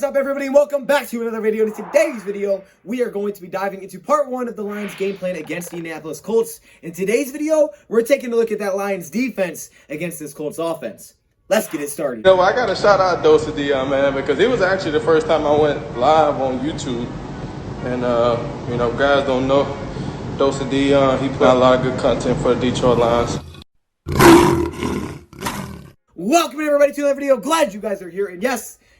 is up, everybody, and welcome back to another video. In today's video, we are going to be diving into part 1 of the Lions game plan against the Indianapolis Colts. In today's video, we're taking a look at that Lions defense against this Colts offense. Let's get it started. You know, I got to shout out DoseOfDion, man, because it was actually the first time I went live on YouTube. And, you know, guys don't know DoseOfDion. He put out a lot of good content for the Detroit Lions. Welcome everybody to another video. Glad you guys are here. And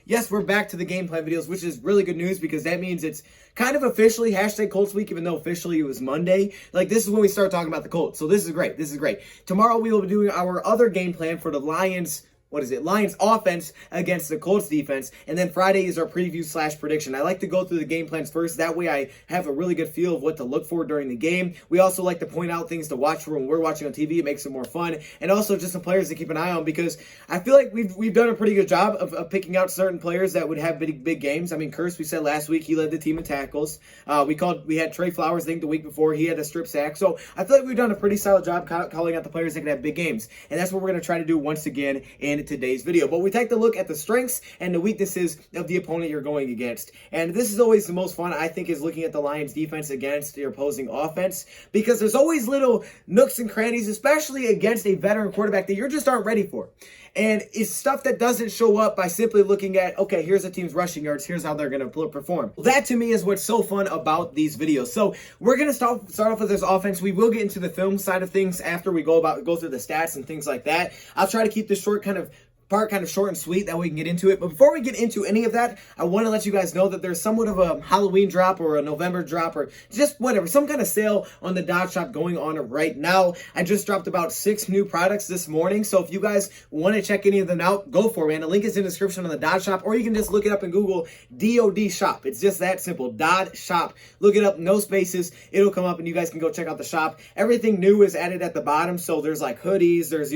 yes, we're back to the game plan videos, which is really good news because that means it's kind of officially hashtag Colts week, even though officially it was Monday. Like, this is when we start talking about the Colts. So this is great. This is great. Tomorrow we will be doing our other game plan for the Lions. Lions offense against the Colts defense. And then Friday is our preview / prediction. I like to go through the game plans first. That way I have a really good feel of what to look for during the game. We also like to point out things to watch for when we're watching on TV. It makes it more fun. And also just some players to keep an eye on because I feel like we've done a pretty good job of picking out certain players that would have big games. I mean, Curse, we said last week, he led the team in tackles. We had Trey Flowers, I think, the week before. He had a strip sack. So I feel like we've done a pretty solid job calling out the players that can have big games. And that's what we're going to try to do once again in today's video. But we take a look at the strengths and the weaknesses of the opponent you're going against. And this is always the most fun, I think, is looking at the Lions defense against your opposing offense, because there's always little nooks and crannies, especially against a veteran quarterback that you just aren't ready for. And it's stuff that doesn't show up by simply looking at, okay, here's the team's rushing yards, here's how they're going to perform. That, to me, is what's so fun about these videos. So we're going to start off with this offense. We will get into the film side of things after we go through the stats and things like that. I'll try to keep this part kind of short and sweet, that way we can get into it. But before we get into any of that, I want to let you guys know that there's somewhat of a Halloween drop or a November drop or just whatever, some kind of sale on the Dodge Shop going on right now. I just dropped about 6 new products this morning, so if you guys want to check any of them out, go for it, man. The link is in the description on the Dodge Shop, or you can just look it up in Google, DOD Shop. It's just that simple, Dodge Shop. Look it up, no spaces. It'll come up and you guys can go check out the shop. Everything new is added at the bottom, so there's like hoodies, there's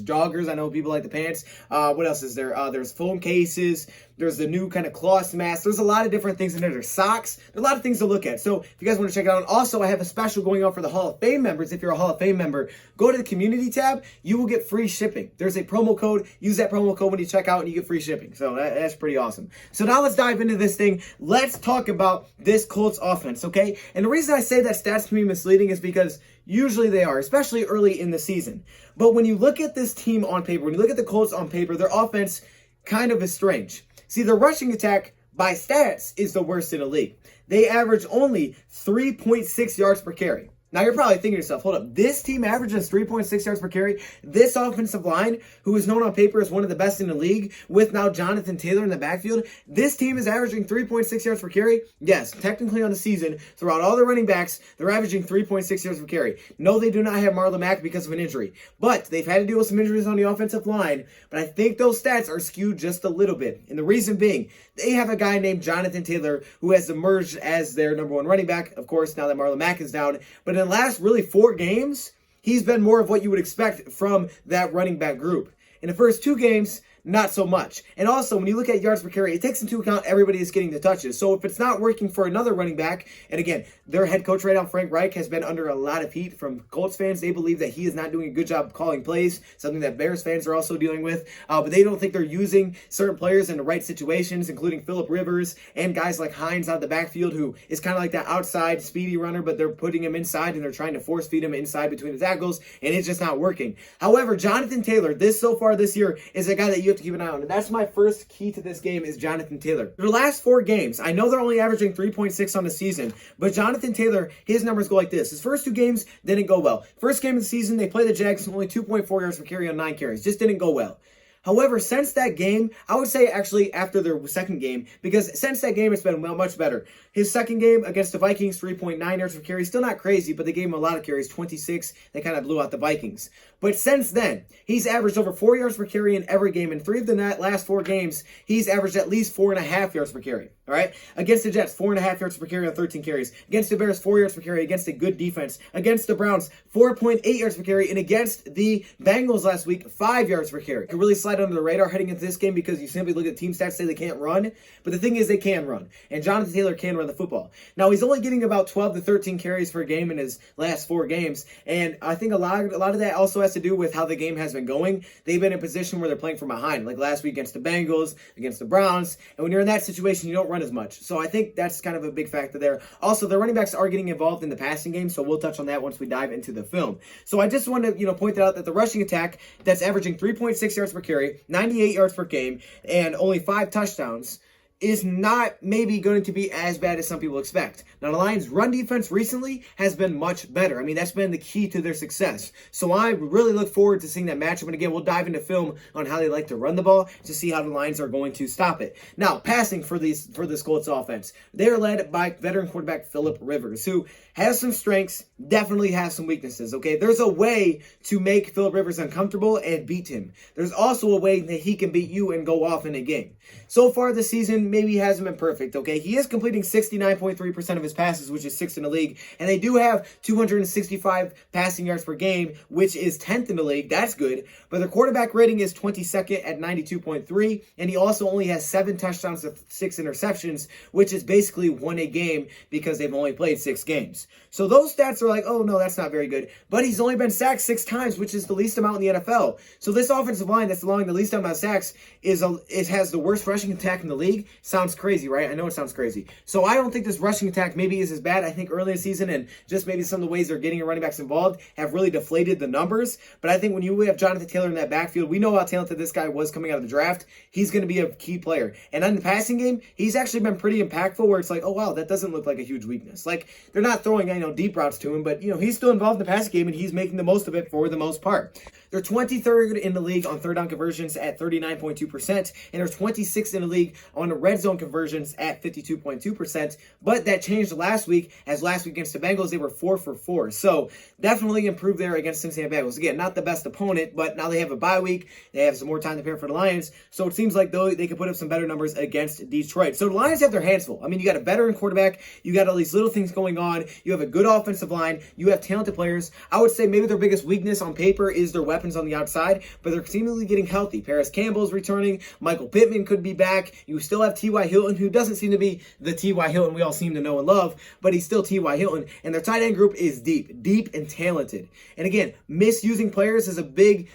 joggers. I know people like the pants. What else is there? There's phone cases. There's the new kind of cloth mask. There's a lot of different things in there. There's socks. There's a lot of things to look at. So if you guys want to check it out. And also, I have a special going on for the Hall of Fame members. If you're a Hall of Fame member, go to the community tab. You will get free shipping. There's a promo code. Use that promo code when you check out and you get free shipping. So that's pretty awesome. So now let's dive into this thing. Let's talk about this Colts offense, okay? And the reason I say that stats can be misleading is because usually they are, especially early in the season. But when you look at this team on paper, when you look at the Colts on paper, their offense kind of is strange. See, the rushing attack by stats is the worst in the league. They average only 3.6 yards per carry. Now, you're probably thinking to yourself, hold up, this team averages 3.6 yards per carry? This offensive line, who is known on paper as one of the best in the league, with now Jonathan Taylor in the backfield, this team is averaging 3.6 yards per carry? Yes, technically on the season, throughout all the running backs, they're averaging 3.6 yards per carry. No, they do not have Marlon Mack because of an injury, but they've had to deal with some injuries on the offensive line, but I think those stats are skewed just a little bit. And the reason being, they have a guy named Jonathan Taylor who has emerged as their number 1 running back, of course, now that Marlon Mack is down, but in the last really 4 games, he's been more of what you would expect from that running back group. In the first 2 games, not so much. And also, when you look at yards per carry, it takes into account everybody is getting the touches. So if it's not working for another running back, and again, their head coach right now, Frank Reich, has been under a lot of heat from Colts fans. They believe that he is not doing a good job calling plays, something that Bears fans are also dealing with. But they don't think they're using certain players in the right situations, including Phillip Rivers and guys like Hines out of the backfield, who is kind of like that outside speedy runner, but they're putting him inside and they're trying to force feed him inside between the tackles, and it's just not working. However, Jonathan Taylor, so far this year, is a guy that you have to keep an eye on. And that's my first key to this game is Jonathan Taylor. Their last 4 games, I know they're only averaging 3.6 on the season, but Jonathan Taylor, his numbers go like this. His first 2 games didn't go well. First game of the season, they play the Jags, only 2.4 yards per carry on 9 carries. Just didn't go well. However, since that game, I would say actually after their second game, because since that game, it's been much better. His second game against the Vikings, 3.9 yards per carry. Still not crazy, but they gave him a lot of carries, 26. They kind of blew out the Vikings. But since then, he's averaged over 4 yards per carry in every game. In 3 of the last 4 games, he's averaged at least 4.5 yards per carry. All right? Against the Jets, 4.5 yards per carry on 13 carries. Against the Bears, 4 yards per carry against a good defense. Against the Browns, 4.8 yards per carry. And against the Bengals last week, 5 yards per carry. Could really slide slide under the radar heading into this game because you simply look at team stats, say they can't run. But the thing is, they can run. And Jonathan Taylor can run the football. Now, he's only getting about 12 to 13 carries per game in his last 4 games. And I think a lot of that also has to do with how the game has been going. They've been in a position where they're playing from behind, like last week against the Bengals, against the Browns. And when you're in that situation, you don't run as much. So I think that's kind of a big factor there. Also, the running backs are getting involved in the passing game, so we'll touch on that once we dive into the film. So I just want to, point out that the rushing attack that's averaging 3.6 yards per carry, 98 yards per game, and only 5 touchdowns is not maybe going to be as bad as some people expect. Now, the Lions' run defense recently has been much better. I mean, that's been the key to their success. So I really look forward to seeing that matchup. And again, we'll dive into film on how they like to run the ball to see how the Lions are going to stop it. Now, passing for this Colts offense, they're led by veteran quarterback Philip Rivers, who has some strengths, definitely has some weaknesses, okay? There's a way to make Philip Rivers uncomfortable and beat him. There's also a way that he can beat you and go off in a game. So far this season, maybe he hasn't been perfect, okay? He is completing 69.3% of his passes, which is 6th in the league, and they do have 265 passing yards per game, which is 10th in the league. That's good, but their quarterback rating is 22nd at 92.3, and he also only has 7 touchdowns to 6 interceptions, which is basically 1 a game because they've only played 6 games. So those stats are like, oh no, that's not very good. But he's only been sacked 6 times, which is the least amount in the NFL. So this offensive line that's allowing the least amount of sacks has the worst rushing attack in the league. Sounds crazy, right? I know it sounds crazy. So I don't think this rushing attack maybe is as bad. I think early in the season and just maybe some of the ways they're getting running backs involved have really deflated the numbers. But I think when you have Jonathan Taylor in that backfield, we know how talented this guy was coming out of the draft. He's going to be a key player. And on the passing game, he's actually been pretty impactful where it's like, oh wow, that doesn't look like a huge weakness. Like, they're not throwing deep routes to him, but he's still involved in the passing game and he's making the most of it for the most part. They're 23rd in the league on third down conversions at 39.2%, and they're 26th in the league on the red zone conversions at 52.2%. But that changed last week, as last week against the Bengals, they were 4 for 4. So definitely improved there against Cincinnati Bengals. Again, not the best opponent, but now they have a bye week. They have some more time to prepare for the Lions. So it seems like they could put up some better numbers against Detroit. So the Lions have their hands full. I mean, you got a veteran quarterback. You got all these little things going on. You have a good offensive line. You have talented players. I would say maybe their biggest weakness on paper is their weapons on the outside, but they're seemingly getting healthy. Paris Campbell's returning. Michael Pittman could be back. You still have T.Y. Hilton, who doesn't seem to be the T.Y. Hilton we all seem to know and love, but he's still T.Y. Hilton. And their tight end group is deep and talented. And again, misusing players is a big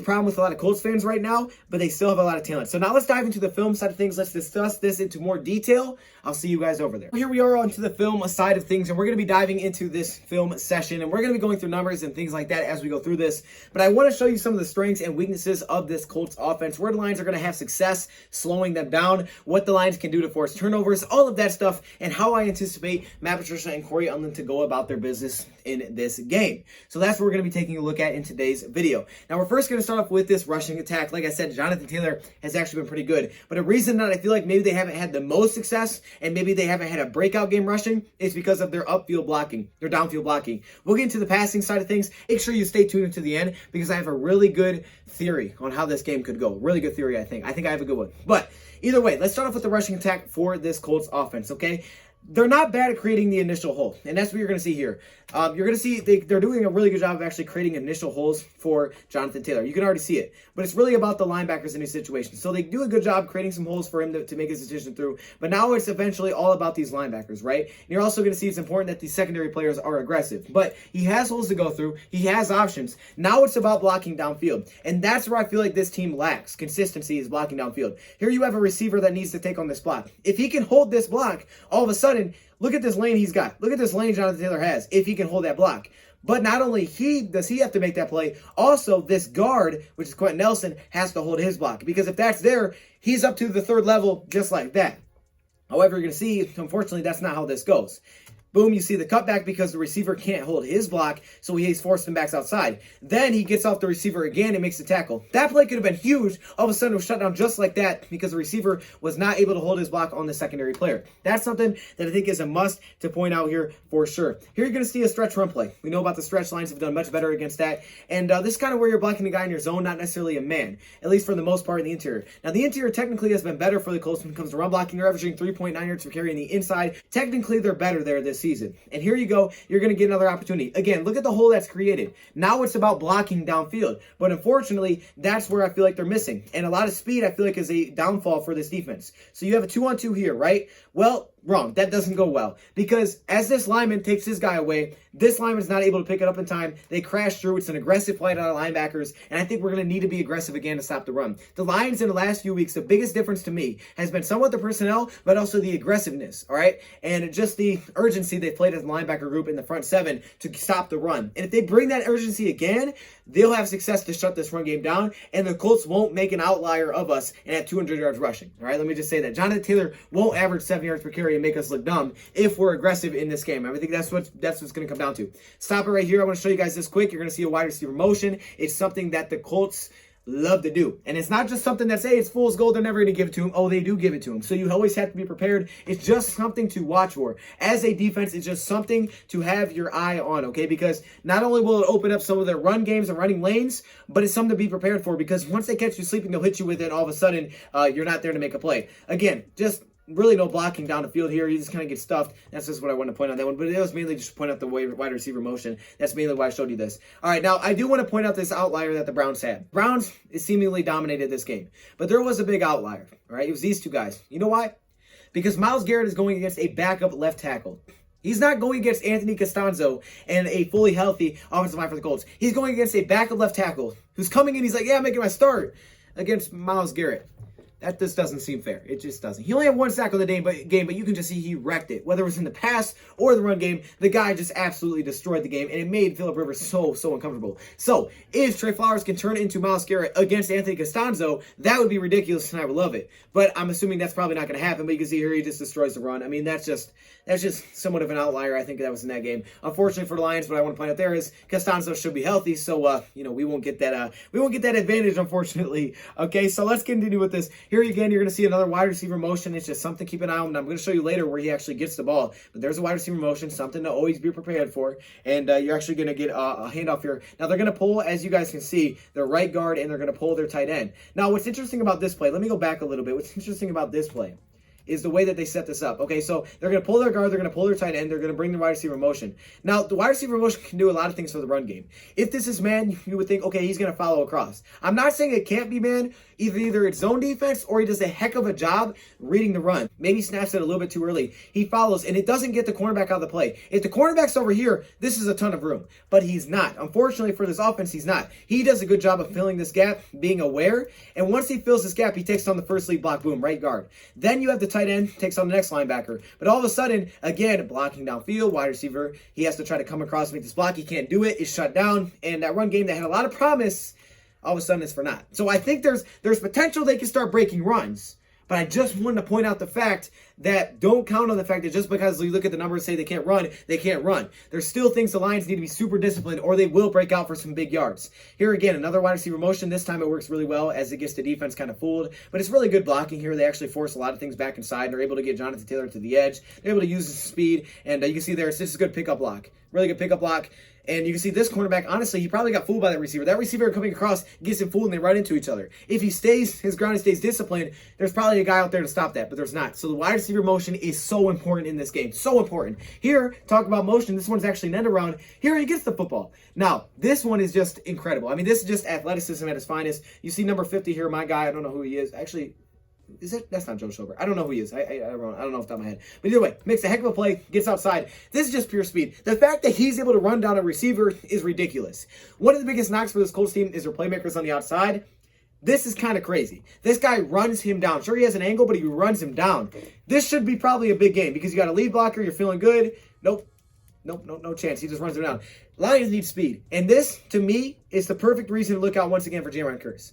problem with a lot of Colts fans right now, but they still have a lot of talent. So now let's dive into the film side of things. Let's discuss this into more detail. I'll see you guys over there. Here we are onto the film side of things, and we're going to be diving into this film session, and we're going to be going through numbers and things like that as we go through this. But I want to show you some of the strengths and weaknesses of this Colts offense, where the Lions are going to have success slowing them down, what the Lions can do to force turnovers, all of that stuff, and how I anticipate Matt Patricia and Corey Unlin to go about their business in this game. So that's what we're going to be taking a look at in today's video. Now, we're first going to start off with this rushing attack. Like I said, Jonathan Taylor has actually been pretty good, but a reason that I feel like maybe they haven't had the most success and maybe they haven't had a breakout game rushing is because of their upfield blocking, their downfield blocking. We'll get into the passing side of things. Make sure you stay tuned until the end because I have a really good theory on how this game could go. Really good theory, I think. I think I have a good one. But either way, let's start off with the rushing attack for this Colts offense, okay? They're not bad at creating the initial hole, and that's what you're going to see here. You're going to see they're doing a really good job of actually creating initial holes for Jonathan Taylor. You can already see it, but it's really about the linebackers in these situations. So they do a good job creating some holes for him to make his decision through, but now it's eventually all about these linebackers, right? And you're also going to see it's important that these secondary players are aggressive, but he has holes to go through. He has options. Now it's about blocking downfield, and that's where I feel like this team lacks. Consistency is blocking downfield. Here you have a receiver that needs to take on this block. If he can hold this block, all of a sudden, look at this lane he's got. Look at this lane Jonathan Taylor has if he can hold that block. But not only does he have to make that play, also this guard, which is Quentin Nelson, has to hold his block. Because if that's there, he's up to the third level just like that. However, you're going to see, unfortunately, that's not how this goes. Boom, you see the cutback because the receiver can't hold his block, so he's forced him back outside. Then he gets off the receiver again and makes the tackle. That play could have been huge. All of a sudden, it was shut down just like that because the receiver was not able to hold his block on the secondary player. That's something that I think is a must to point out here for sure. Here you're going to see a stretch run play. We know about the stretch lines have done much better against that. And this is kind of where you're blocking the guy in your zone, not necessarily a man, at least for the most part in the interior. Now, the interior technically has been better for the Colts when it comes to run blocking. They're averaging 3.9 yards per carry in the inside. Technically, they're better there this this season. And here you go. You're going to get another opportunity. Again, look at the hole that's created. Now it's about blocking downfield. But unfortunately, that's where I feel like they're missing. And a lot of speed, I feel like, is a downfall for this defense. So you have a 2-on-2 here, right? Well, wrong. That doesn't go well. Because as this lineman takes this guy away, this lineman is not able to pick it up in time. They crash through. It's an aggressive flight out of linebackers. And I think we're going to need to be aggressive again to stop the run. The Lions in the last few weeks, the biggest difference to me has been somewhat the personnel, but also the aggressiveness, all right? And just the urgency they played as a linebacker group in the front seven to stop the run. And if they bring that urgency again, they'll have success to shut this run game down, and the Colts won't make an outlier of us and have 200 yards rushing, all right? Let me just say that. Jonathan Taylor won't average 7 yards per carry and make us look dumb if we're aggressive in this game. I think that's what's going to come down to. Stop it right here. I want to show you guys this quick. You're going to see a wide receiver motion. It's something that the Colts love to do. And it's not just something that's, hey, it's fool's gold, they're never going to give it to him. Oh, they do give it to him. So you always have to be prepared. It's just something to watch for. As a defense, it's just something to have your eye on, okay? Because not only will it open up some of their run games and running lanes, but it's something to be prepared for, because once they catch you sleeping, they'll hit you with it, and all of a sudden, you're not there to make a play. Again, just really no blocking down the field here. You just kind of get stuffed. That's just what I want to point out that one. But it was mainly just to point out the wide receiver motion. That's mainly why I showed you this. All right, now I do want to point out this outlier that the Browns had. Browns seemingly dominated this game. But there was a big outlier, all right? It was these two guys. You know why? Because Myles Garrett is going against a backup left tackle. He's not going against Anthony Costanzo and a fully healthy offensive line for the Colts. He's going against a backup left tackle who's coming in. He's like, yeah, I'm making my start against Myles Garrett. That just doesn't seem fair. It just doesn't. He only had 1 sack on the game, but you can just see he wrecked it. Whether it was in the pass or the run game, the guy just absolutely destroyed the game, and it made Phillip Rivers so uncomfortable. So, if Trey Flowers can turn into Myles Garrett against Anthony Costanzo, that would be ridiculous, and I would love it. But I'm assuming that's probably not going to happen, but you can see here he just destroys the run. I mean, that's just somewhat of an outlier. I think that was in that game. Unfortunately for the Lions, what I want to point out there is Costanzo should be healthy, so we won't get that advantage, unfortunately. Okay, so let's continue with this. Here again, you're going to see another wide receiver motion. It's just something to keep an eye on. I'm going to show you later where he actually gets the ball. But there's a wide receiver motion, something to always be prepared for. And you're actually going to get a handoff here. Now, they're going to pull, as you guys can see, their right guard, and they're going to pull their tight end. Now, what's interesting about this play, let me go back a little bit. What's interesting about this play is the way that they set this up. Okay, so they're going to pull their guard, they're going to pull their tight end, they're going to bring the wide receiver motion. Now, the wide receiver motion can do a lot of things for the run game. If this is man, you would think, okay, he's going to follow across. I'm not saying it can't be man. Either it's zone defense or he does a heck of a job reading the run. Maybe snaps it a little bit too early. He follows, and it doesn't get the cornerback out of the play. If the cornerback's over here, this is a ton of room. But he's not. Unfortunately for this offense, he's not. He does a good job of filling this gap, being aware, and once he fills this gap, he takes on the first lead block, boom, right guard. Then you have the tight end, takes on the next linebacker. But all of a sudden, again, blocking downfield, wide receiver, he has to try to come across and make this block. He can't do it. It's shut down. And that run game that had a lot of promise, all of a sudden it's for naught. So I think there's potential they can start breaking runs. But I just wanted to point out the fact that don't count on the fact that just because you look at the numbers and say they can't run, they can't run. There's still things the Lions need to be super disciplined, or they will break out for some big yards. Here again, another wide receiver motion. This time it works really well as it gets the defense kind of fooled. But it's really good blocking here. They actually force a lot of things back inside. They're able to get Jonathan Taylor to the edge. They're able to use his speed. And you can see there, this is a good pickup block. Really good pickup block. And you can see this cornerback, honestly, he probably got fooled by that receiver. That receiver coming across gets him fooled and they run into each other. If he stays his ground and stays disciplined, there's probably a guy out there to stop that, but there's not. So the wide receiver motion is so important in this game. So important. Here, talk about motion. This one's actually an end around. Here he gets the football. Now, this one is just incredible. I mean, this is just athleticism at its finest. You see number 50 here, my guy. I don't know who he is. Actually, that's not Joe Schober. I don't know who he is. I don't know off the top of my head. But either way, makes a heck of a play, gets outside. This is just pure speed. The fact that he's able to run down a receiver is ridiculous. One of the biggest knocks for this Colts team is their playmakers on the outside. This is kind of crazy. This guy runs him down. Sure, he has an angle, but he runs him down. This should be probably a big game because you got a lead blocker, you're feeling good. Nope, no chance. He just runs him down. Lions need speed. And this, to me, is the perfect reason to look out once again for Jaron Kearse.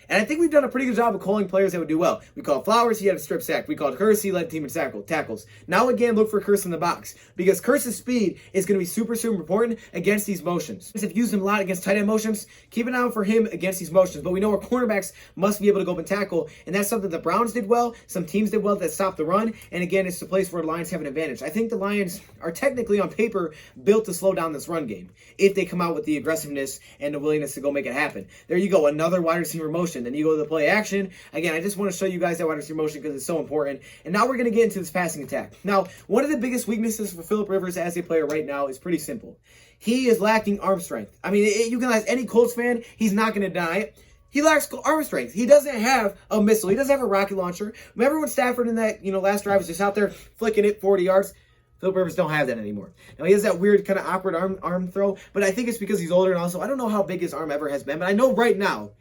And I think we've done a pretty good job of calling players that would do well. We called Flowers, he had a strip sack. We called Kearse, he led the team in tackles. Now again, look for Kearse in the box because Kearse's speed is going to be super important against these motions. If used him a lot against tight end motions, keep an eye out for him against these motions. But we know our cornerbacks must be able to go up and tackle, and that's something the Browns did well. Some teams did well that stopped the run, and again, it's the place where the Lions have an advantage. I think the Lions are technically on paper built to slow down this run game if they come out with the aggressiveness and the willingness to go make it happen. There you go, another wide receiver motion. motion. Then you go to the play action. Again, I just want to show you guys that wide receiver motion because it's so important. And now we're going to get into this passing attack. Now, one of the biggest weaknesses for Phillip Rivers as a player right now is pretty simple. He is lacking arm strength. I mean, you can ask any Colts fan, he's not going to deny it. He lacks arm strength. He doesn't have a missile. He doesn't have a rocket launcher. Remember when Stafford in that last drive was just out there flicking it 40 yards? Phillip Rivers don't have that anymore. Now, he has that weird kind of awkward arm throw, but I think it's because he's older, and also I don't know how big his arm ever has been, but I know right now,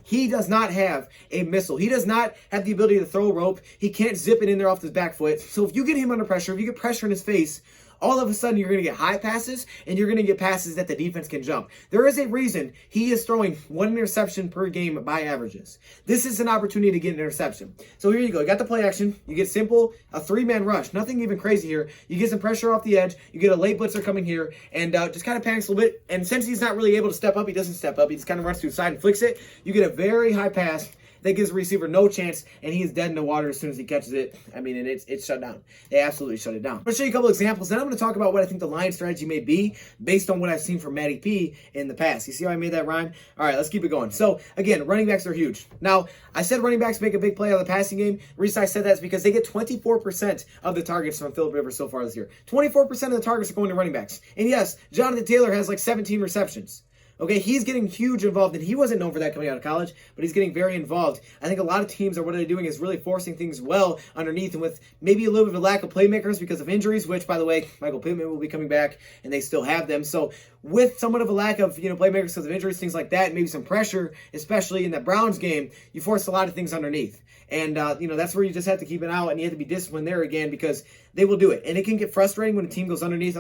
he does not have a missile. He does not have the ability to throw a rope. He can't zip it in there off his back foot. So if you get him under pressure, if you get pressure in his face, all of a sudden you're going to get high passes, and you're going to get passes that the defense can jump. There is a reason he is throwing 1 interception per game by averages. This is an opportunity to get an interception. So here you go. You got the play action. You get simple, a 3-man rush. Nothing even crazy here. You get some pressure off the edge. You get a late blitzer coming here, and just kind of panics a little bit. And since he's not really able to step up, he doesn't step up. He just kind of runs to the side and flicks it. You get a very high pass that gives the receiver no chance, and he is dead in the water as soon as he catches it. I mean, and it's shut down. They absolutely shut it down. I'm going to show you a couple examples, then I'm going to talk about what I think the Lions strategy may be based on what I've seen from Matty P in the past. You see how I made that rhyme? All right, let's keep it going. So, again, running backs are huge. Now, I said running backs make a big play out of the passing game. The reason I said that is because they get 24% of the targets from Phillip Rivers so far this year. 24% of the targets are going to running backs. And yes, Jonathan Taylor has like 17 receptions. Okay, he's getting huge involved, and he wasn't known for that coming out of college, but he's getting very involved. I think a lot of teams what they're doing is really forcing things well underneath, and with maybe a little bit of a lack of playmakers because of injuries, which, by the way, Michael Pittman will be coming back, and they still have them. So with somewhat of a lack of playmakers because of injuries, things like that, maybe some pressure, especially in the Browns game, you force a lot of things underneath. And, that's where you just have to keep it out, and you have to be disciplined there again because they will do it. And it can get frustrating when a team goes underneath,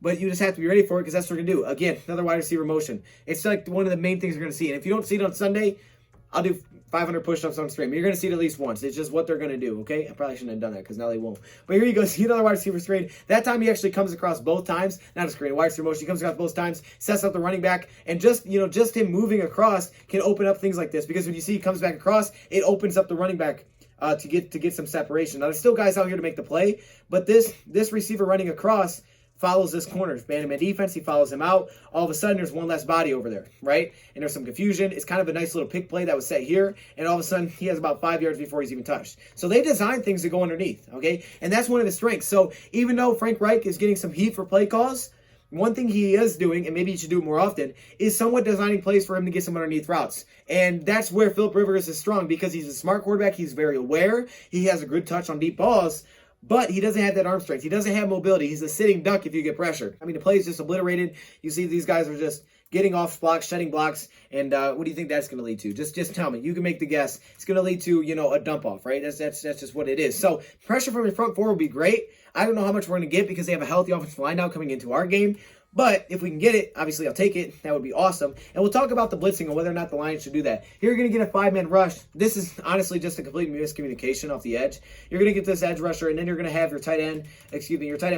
but you just have to be ready for it because that's what they're going to do. Again, another wide receiver motion. It's like one of the main things you're going to see. And if you don't see it on Sunday, I'll do 500 push-ups on stream. You're going to see it at least once. It's just what they're going to do, okay? I probably shouldn't have done that because now they won't. But here you go. See another wide receiver screen. That time he actually comes across both times. Not a screen, a wide receiver motion. He comes across both times, sets up the running back, and just him moving across can open up things like this because when you see he comes back across, it opens up the running back to get some separation. Now, there's still guys out here to make the play, but this receiver running across follows this corner. Man-to-man defense, he follows him out. All of a sudden, there's one less body over there, right? And there's some confusion. It's kind of a nice little pick play that was set here, and all of a sudden, he has about 5 yards before he's even touched. So they designed things to go underneath, okay? And that's one of his strengths. So even though Frank Reich is getting some heat for play calls, one thing he is doing, and maybe he should do it more often, is somewhat designing plays for him to get some underneath routes. And that's where Phillip Rivers is strong because he's a smart quarterback. He's very aware. He has a good touch on deep balls, but he doesn't have that arm strength. He doesn't have mobility. He's a sitting duck if you get pressured. I mean, the play is just obliterated. You see these guys are just getting off blocks, shedding blocks, and what do you think that's going to lead to? Just tell me. You can make the guess. It's going to lead to, a dump off, right? That's just what it is. So pressure from the front four would be great. I don't know how much we're going to get because they have a healthy offensive line now coming into our game. But if we can get it, obviously I'll take it. That would be awesome. And we'll talk about the blitzing and whether or not the Lions should do that. Here you're going to get a 5-man rush. This is honestly just a complete miscommunication off the edge. You're going to get this edge rusher, and then you're going to have your tight end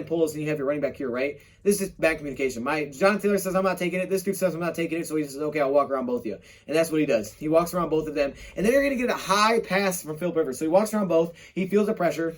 pulls, and you have your running back here, right? This is bad communication. John Taylor says, I'm not taking it. This dude says, I'm not taking it. So he says, okay, I'll walk around both of you. And that's what he does. He walks around both of them. And then you're going to get a high pass from Phillip Rivers. So he walks around both. He feels the pressure.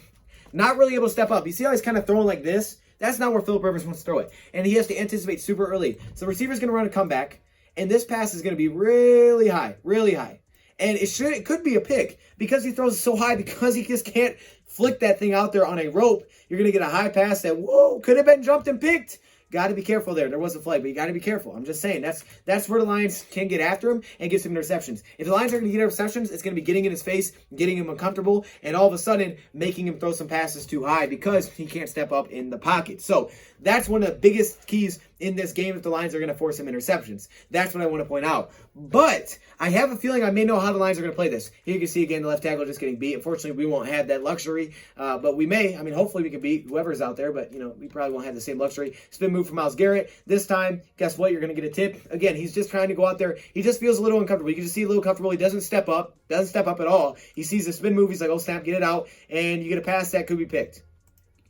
Not really able to step up. You see how he's kind of throwing like this? That's not where Phillip Rivers wants to throw it. And he has to anticipate super early. So the receiver's going to run a comeback, and this pass is going to be really high, really high. And it could be a pick because he throws it so high because he just can't flick that thing out there on a rope. You're going to get a high pass that, could have been jumped and picked. Got to be careful there. There was a flag, but you got to be careful. I'm just saying that's where the Lions can get after him and get some interceptions. If the Lions are going to get interceptions, it's going to be getting in his face, getting him uncomfortable, and all of a sudden making him throw some passes too high because he can't step up in the pocket. So that's one of the biggest keys in this game if the Lions are going to force him interceptions. That's what I want to point out. But I have a feeling I may know how the Lions are going to play this. Here you can see again the left tackle just getting beat. Unfortunately, we won't have that luxury, but we may. I mean, hopefully we can beat whoever's out there, but we probably won't have the same luxury. Spin move from Myles Garrett. This time, guess what? You're going to get a tip. Again, he's just trying to go out there. He just feels a little uncomfortable. You can just see a little comfortable. He doesn't step up. Doesn't step up at all. He sees the spin move. He's like, oh, snap, get it out. And you get a pass that could be picked.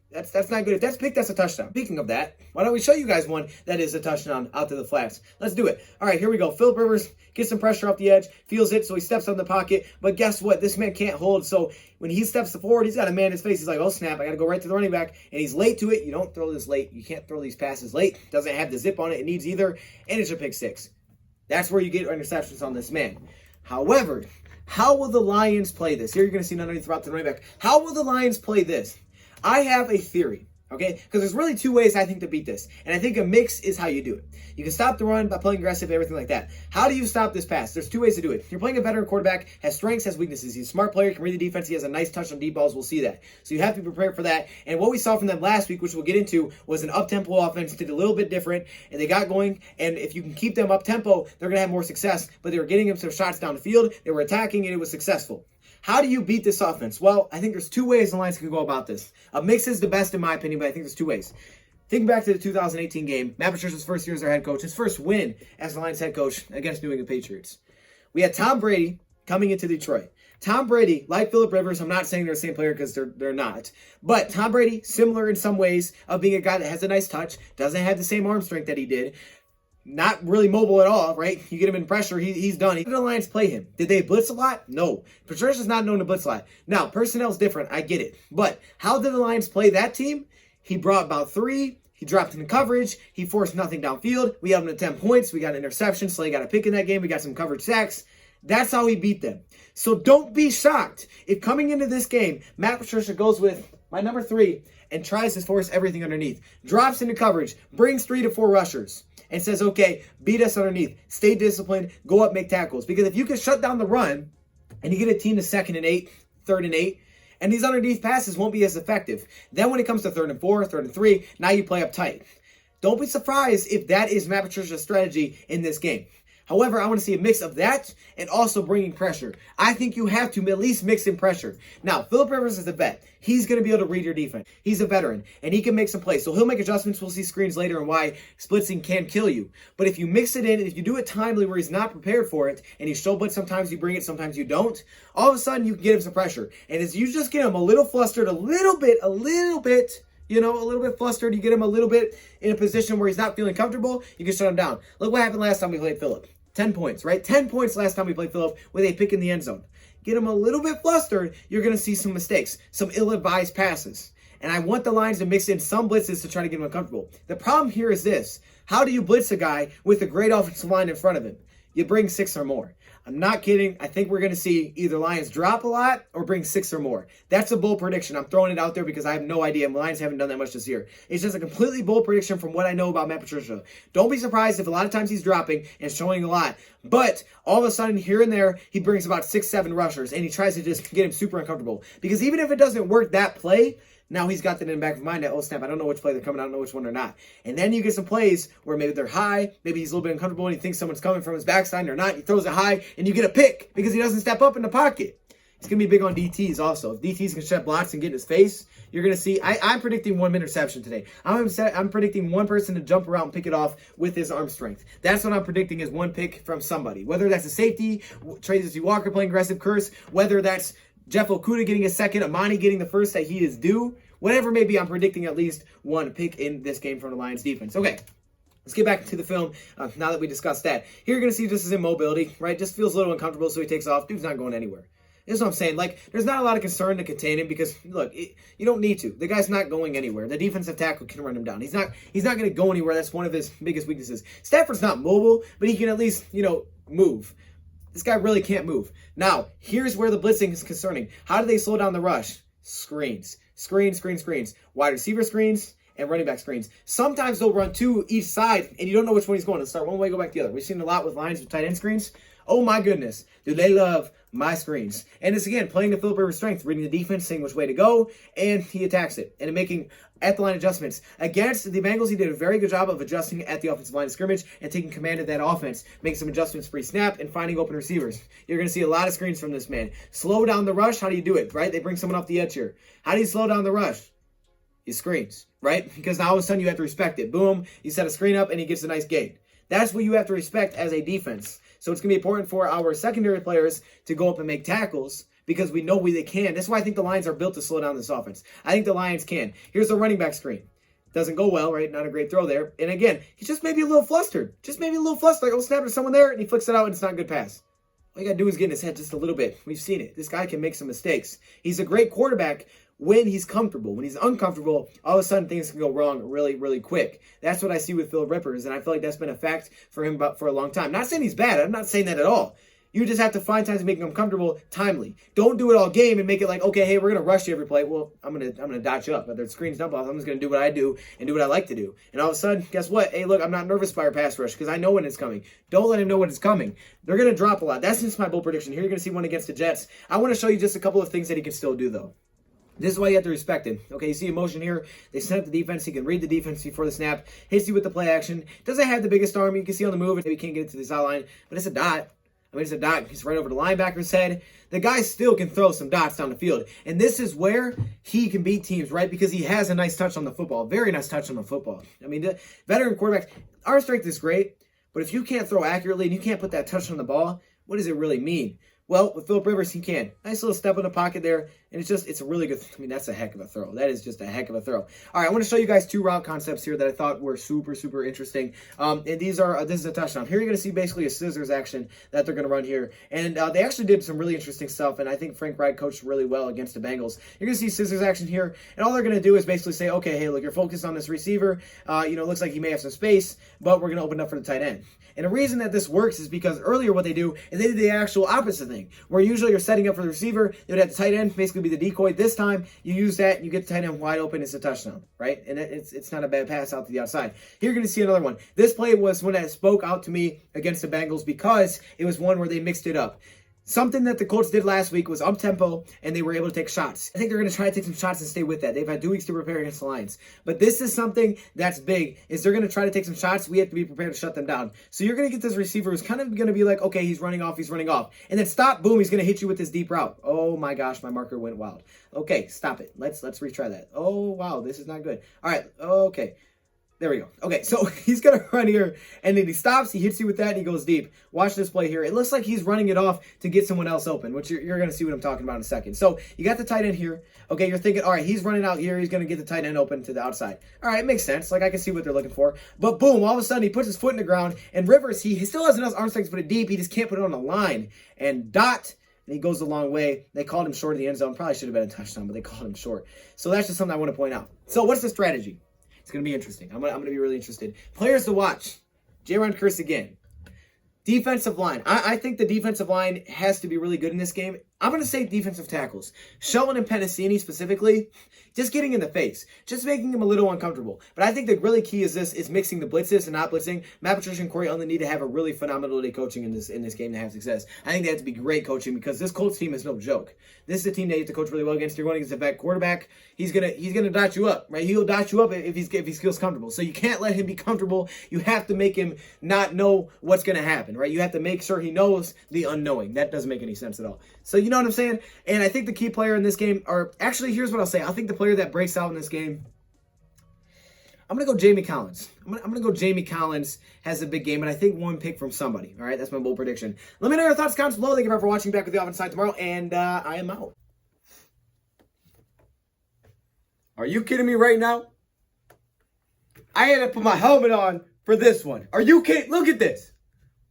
That's not good. If that's picked, that's a touchdown. Speaking of that, why don't we show you guys one that is a touchdown out to the flats? Let's do it. All right, here we go. Phillip Rivers gets some pressure off the edge, feels it, so he steps on the pocket. But guess what? This man can't hold. So when he steps forward, he's got a man in his face. He's like, oh, snap, I got to go right to the running back. And he's late to it. You don't throw this late. You can't throw these passes late. Doesn't have the zip on it. It needs either. And it's a pick six. That's where you get interceptions on this man. However, how will the Lions play this? Here you're going to see an underneath route to the running back. How will the Lions play this? I have a theory. Okay, because there's really two ways I think to beat this. And I think a mix is how you do it. You can stop the run by playing aggressive, everything like that. How do you stop this pass? There's two ways to do it. You're playing a veteran quarterback, has strengths, has weaknesses. He's a smart player, can read the defense. He has a nice touch on deep balls. We'll see that. So you have to be prepared for that. And what we saw from them last week, which we'll get into, was an up-tempo offense. Did a little bit different, and they got going. And if you can keep them up-tempo, they're going to have more success. But they were getting them some shots down the field. They were attacking, and it was successful. How do you beat this offense? Well, I think there's two ways the Lions can go about this. A mix is the best in my opinion, but I think there's two ways. Think back to the 2018 game. Matt Patricia's first year as their head coach. His first win as the Lions head coach against New England Patriots. We had Tom Brady coming into Detroit. Tom Brady, like Phillip Rivers, I'm not saying they're the same player because they're not. But Tom Brady, similar in some ways of being a guy that has a nice touch, doesn't have the same arm strength that he did. Not really mobile at all, right? You get him in pressure, he's done. Did the Lions play him? Did they blitz a lot? No. Patricia's not known to blitz a lot. Now, personnel's different, I get it. But how did the Lions play that team? He brought about 3. He dropped into coverage. He forced nothing downfield. We held him to 10 points. We got an interception. Slay got a pick in that game. We got some coverage sacks. That's how he beat them. So don't be shocked if coming into this game, Matt Patricia goes with my number 3 and tries to force everything underneath. Drops into coverage. Brings 3 to 4 rushers. And says, okay, beat us underneath. Stay disciplined. Go up, make tackles. Because if you can shut down the run and you get a team to 2nd and 8, 3rd and 8, and these underneath passes won't be as effective. Then when it comes to 3rd and 4, 3rd and 3, now you play up tight. Don't be surprised if that is Matt Patricia's strategy in this game. However, I want to see a mix of that and also bringing pressure. I think you have to at least mix in pressure. Now, Phillip Rivers is a vet. He's going to be able to read your defense. He's a veteran, and he can make some plays. So he'll make adjustments. We'll see screens later and why splitzing can kill you. But if you mix it in, and if you do it timely where he's not prepared for it, and you show blitz, sometimes you bring it, sometimes you don't, all of a sudden you can get him some pressure. And as you just get him a little flustered, a little bit, you know, a little bit flustered, you get him a little bit in a position where he's not feeling comfortable, you can shut him down. Look what happened last time we played Phillip. 10 points, right? 10 points last time we played Phillip with a pick in the end zone. Get him a little bit flustered, you're going to see some mistakes, some ill-advised passes. And I want the Lions to mix in some blitzes to try to get him uncomfortable. The problem here is this. How do you blitz a guy with a great offensive line in front of him? You bring 6 or more. I'm not kidding. I think we're going to see either Lions drop a lot or bring 6 or more. That's a bold prediction. I'm throwing it out there because I have no idea. The Lions haven't done that much this year. It's just a completely bold prediction from what I know about Matt Patricia. Don't be surprised if a lot of times he's dropping and showing a lot. But all of a sudden, here and there, he brings about 6, 7 rushers, and he tries to just get him super uncomfortable. Because even if it doesn't work that play, now he's got that in the back of his mind that, oh snap, I don't know which play they're coming, I don't know which one they're not. And then you get some plays where maybe they're high, maybe he's a little bit uncomfortable and he thinks someone's coming from his backside and they're not. He throws it high and you get a pick because he doesn't step up in the pocket. He's going to be big on DTs also. If DTs can shut blocks and get in his face, you're going to see, I'm predicting 1 interception today. I'm predicting one person to jump around and pick it off with his arm strength. That's what I'm predicting is 1 pick from somebody. Whether that's a safety, Tracy Walker playing aggressive curse, whether that's Jeff Okudah getting a second, Amani getting the first that he is due. Whatever it may be, I'm predicting at least 1 pick in this game from the Lions defense. Okay, let's get back to the film now that we discussed that. Here you're going to see just his immobility, right? Just feels a little uncomfortable, so he takes off. Dude's not going anywhere. This is what I'm saying. Like, there's not a lot of concern to contain him because, look, you don't need to. The guy's not going anywhere. The defensive tackle can run him down. He's not going to go anywhere. That's one of his biggest weaknesses. Stafford's not mobile, but he can at least, move. This guy really can't move. Now, here's where the blitzing is concerning. How do they slow down the rush? Screens. Screens. Wide receiver screens and running back screens. Sometimes they'll run 2 each side, and you don't know which one he's going. They'll start one way, go back the other. We've seen a lot with Lions with tight end screens. Oh my goodness. Do they love my screens. And it's, again, playing to Phillip Rivers' strength, reading the defense, seeing which way to go, and he attacks it. And making at-the-line adjustments. Against the Bengals, he did a very good job of adjusting at the offensive line of scrimmage and taking command of that offense, making some adjustments pre-snap and finding open receivers. You're going to see a lot of screens from this man. Slow down the rush. How do you do it, right? They bring someone off the edge here. How do you slow down the rush? He screens, right? Because now all of a sudden you have to respect it. Boom, you set a screen up and he gets a nice gain. That's what you have to respect as a defense. So it's going to be important for our secondary players to go up and make tackles because we know they can. That's why I think the Lions are built to slow down this offense. I think the Lions can. Here's the running back screen. Doesn't go well, right? Not a great throw there. And again, he's just maybe a little flustered. Like, oh, snap, there's someone there, and he flicks it out, and it's not a good pass. All you got to do is get in his head just a little bit. We've seen it. This guy can make some mistakes. He's a great quarterback when he's comfortable. When he's uncomfortable, all of a sudden things can go wrong really, really quick. That's what I see with Philip Rivers, and I feel like that's been a fact for him for a long time. Not saying he's bad. I'm not saying that at all. You just have to find times to make him comfortable timely. Don't do it all game and make it like, okay, hey, we're gonna rush you every play. Well, I'm gonna dot you up. Whether it's screens, dump offs, I'm just gonna do what I do and do what I like to do. And all of a sudden, guess what? Hey, look, I'm not nervous by our pass rush because I know when it's coming. Don't let him know when it's coming. They're gonna drop a lot. That's just my bold prediction. Here you're gonna see one against the Jets. I want to show you just a couple of things that he can still do though. This is why you have to respect him. Okay, you see motion here. They set up the defense. He can read the defense before the snap. Hits you with the play action. Doesn't have the biggest arm. You can see on the move. Maybe he can't get it to the sideline, but it's a dot. I mean, it's a dot. He's right over the linebacker's head. The guy still can throw some dots down the field. And this is where he can beat teams, right? Because he has a nice touch on the football. Very nice touch on the football. I mean, the veteran quarterbacks, arm strength is great. But if you can't throw accurately and you can't put that touch on the ball, what does it really mean? Well, with Philip Rivers, he can. Nice little step in the pocket there. And it's a really good, I mean, that's a heck of a throw. That is just a heck of a throw. All right, I want to show you guys two route concepts here that I thought were super, super interesting. And this is a touchdown. Here you're going to see basically a scissors action that they're going to run here. And they actually did some really interesting stuff. And I think Frank Reich coached really well against the Bengals. You're going to see scissors action here. And all they're going to do is basically say, okay, hey, look, you're focused on this receiver. It looks like he may have some space, but we're going to open up for the tight end. And the reason that this works is because earlier what they do is they did the actual opposite thing, where usually you're setting up for the receiver, they would have the tight end basically be the decoy. This time, you use that, you get the tight end wide open, it's a touchdown, right? And it's not a bad pass out to the outside. Here you're going to see another one. This play was one that spoke out to me against the Bengals because it was one where they mixed it up. Something that the Colts did last week was up-tempo, and they were able to take shots. I think they're going to try to take some shots and stay with that. They've had 2 weeks to prepare against the Lions. But this is something that's big, is they're going to try to take some shots. We have to be prepared to shut them down. So you're going to get this receiver who's kind of going to be like, okay, he's running off. And then stop, boom, he's going to hit you with this deep route. Oh my gosh, my marker went wild. Okay, stop it. Let's retry that. Oh, wow, this is not good. All right, okay. There we go. Okay, so he's going to run here, and then he stops, he hits you with that, and he goes deep. Watch this play here. It looks like he's running it off to get someone else open, which you're going to see what I'm talking about in a second. So you got the tight end here. Okay, you're thinking, all right, he's running out here. He's going to get the tight end open to the outside. All right, it makes sense. Like, I can see what they're looking for. But boom, all of a sudden, he puts his foot in the ground, and Rivers, he still has enough arm strength to put it deep. He just can't put it on the line. And dot, and he goes a long way. They called him short of the end zone. Probably should have been a touchdown, but they called him short. So that's just something I want to point out. So what's the strategy? It's going to be interesting. I'm going to be really interested. Players to watch. J-Ron Curse again. Defensive line. I think the defensive line has to be really good in this game. I'm going to say defensive tackles. Sheldon and Pennicini specifically, just getting in the face. Just making him a little uncomfortable. But I think the really key is mixing the blitzes and not blitzing. Matt Patricia and Corey only need to have a really phenomenal day coaching in this game to have success. I think they have to be great coaching because this Colts team is no joke. This is a team that you have to coach really well against. You're going against a vet quarterback. He's gonna dot you up, right? He'll dot you up if he feels comfortable. So you can't let him be comfortable. You have to make him not know what's gonna happen, right? You have to make sure he knows the unknowing. That doesn't make any sense at all. So you know what I'm saying? And I think the key player in this game actually, here's what I'll say. I think the player that breaks out in this game, I'm going to go Jamie Collins. I'm going to go Jamie Collins has a big game, and I think one pick from somebody. All right, that's my bold prediction. Let me know your thoughts, comments below. Thank you for watching. Back with the Offense Side tomorrow, and I am out. Are you kidding me right now? I had to put my helmet on for this one. Are you kidding? Look at this.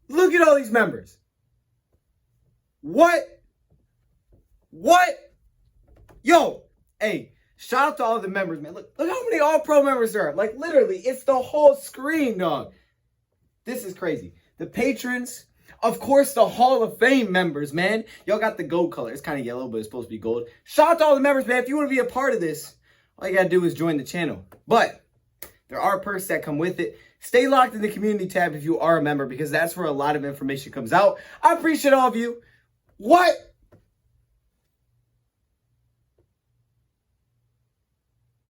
Look at all these members. What? Yo, hey, shout out to all the members, man. Look how many All-Pro members there are. Like, literally, it's the whole screen, dog. This is crazy. The patrons, of course, the Hall of Fame members, man. Y'all got the gold color. It's kind of yellow, but it's supposed to be gold. Shout out to all the members, man. If you want to be a part of this, all you got to do is join the channel. But there are perks that come with it. Stay locked in the community tab if you are a member because that's where a lot of information comes out. I appreciate all of you. What?